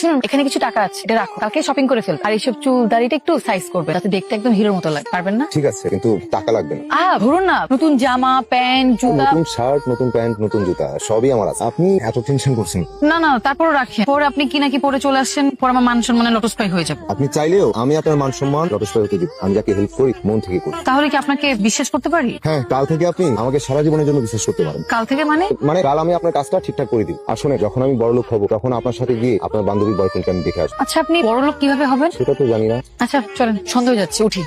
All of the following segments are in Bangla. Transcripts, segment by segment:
শুনুন, এখানে কিছু টাকা আছে, এটা রাখো, কালকে শপিং করে ফেল। আর এইসব চুল দাড়িটা একটু সাইজ করবে, যাতে দেখতে একদম হিরোর মতো লাগে। পারবেন না? ঠিক আছে, কিন্তু টাকা লাগবে না। ধরুন না, নতুন জামা প্যান্ট জুতা। নতুন শার্ট, নতুন প্যান্ট, নতুন জুতা সবই আমার আছে। আপনি এত টেনশন করছেন? না না, তারপরও রাখেন, পরে আপনি কি নাকি পরে চলে আসছেন, পরে আমার মান সম্মানে লটস্পাই হয়ে যাবে। আপনি চাইলেও আমি আপনার মান সম্মান লটস্পাই হতে দিব। আমি যাকে হেল্প করি মন থেকে করি। তাহলে কি আপনাকে বিশ্বাস করতে পারি? হ্যাঁ, কাল থেকে আপনি আমাকে সারা জীবনের জন্য বিশ্বাস করতে পারেন। কাল থেকে মানে? মানে কাল আমি আপনার কাজটা ঠিকঠাক করে দিই। আর শুনে, যখন আমি বড়লোক হবো তখন আপনার সাথে গিয়ে আপনার বান্ধবীর বয়ফ্রেন্ডকে আমি দেখে আসবো। আচ্ছা, আপনি বড়লোক কিভাবে হবেন? সেটা তো জানি না। আচ্ছা চলেন, সন্দেহ হয়ে যাচ্ছে, উঠি।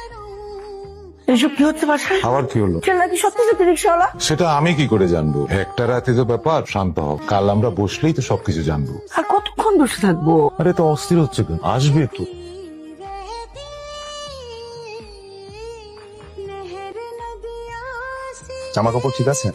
এসব কি হচ্ছে বাসায়? আবার কি হলো? ছেলে নাকি সত্যি সত্যি রিক্সাওয়ালা? সেটা আমি কি করে জানবো? একটা রাতে তো ব্যাপার, শান্ত হও, কাল আমরা বসলেই তো সবকিছু জানবো। আর কতক্ষণ বসে থাকবো? আরে তো অস্থির হচ্ছে কেন? আসবে তো। জামা কাপড় ঠিক আছে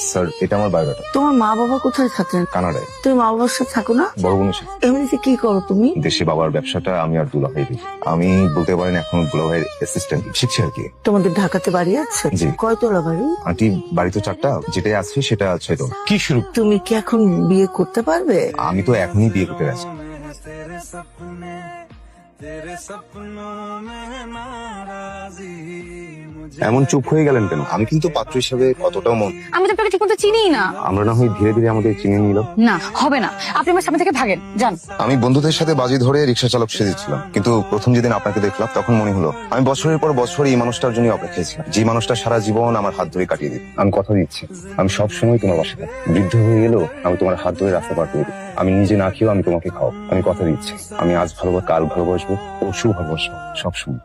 স্যার? এটা আমার বায়োডাটা। তোমার মা বাবা কোথায় থাকেন? কানাডায়। তুমি মা বাবার সাথে থাকো না? বড় বোনের সাথে। এমনিতে কি করো তুমি? দেশে বাবার ব্যবসাটা আমি আর দুলাভাই দেখি। আমি বলতে পারেন এখন দুলাভাইয়ের অ্যাসিস্ট্যান্ট শিখছি আর কি। তোমাদের ঢাকাতে বাড়ি আছে? জি। কয়তলা বাড়ি? আন্টি, বাড়ি তো 4টা, যেটাই আছে সেটা 6 কি শুরু? তুমি কি এখন বিয়ে করতে পারবে? আমি তো এখনই বিয়ে করতে রাজি। এমন চুপ হয়ে গেলেন কেন? আমি কিন্তু পাত্র হিসাবে কতটাও মন। আমি তো আপনাকে ঠিক মতো চিনিই না। আমরা না হয় ধীরে ধীরে আমাদের চিনে নিল। না, হবে না, আপনি আমার সামনে থেকে ভাগেন, যান। আমি বন্ধুদের সাথে বাজি ধরে রিক্সা চালক সেজেছিলাম, কিন্তু প্রথম যেদিন আপনাকে দেখলাম তখন মনে হলো আমি বছরের পর বছর এই মানুষটার জন্য অপেক্ষায় ছিলাম, যে মানুষটা সারা জীবন আমার হাত ধরে কাটিয়ে দিত। আমি কথা দিচ্ছি, আমি সব সময় তোমার পাশে থাকবো। বৃদ্ধ হয়ে গেলেও আমি তোমার হাত ধরে রাস্তা পার করে দিই। আমি নিজে না খেয়েও আমি তোমাকে খাও। আমি কথা দিচ্ছি, আমি আজ ভালোবাসবো, কাল ভালোবাসবো, পরশু ভালোবাসবো, সবসময়।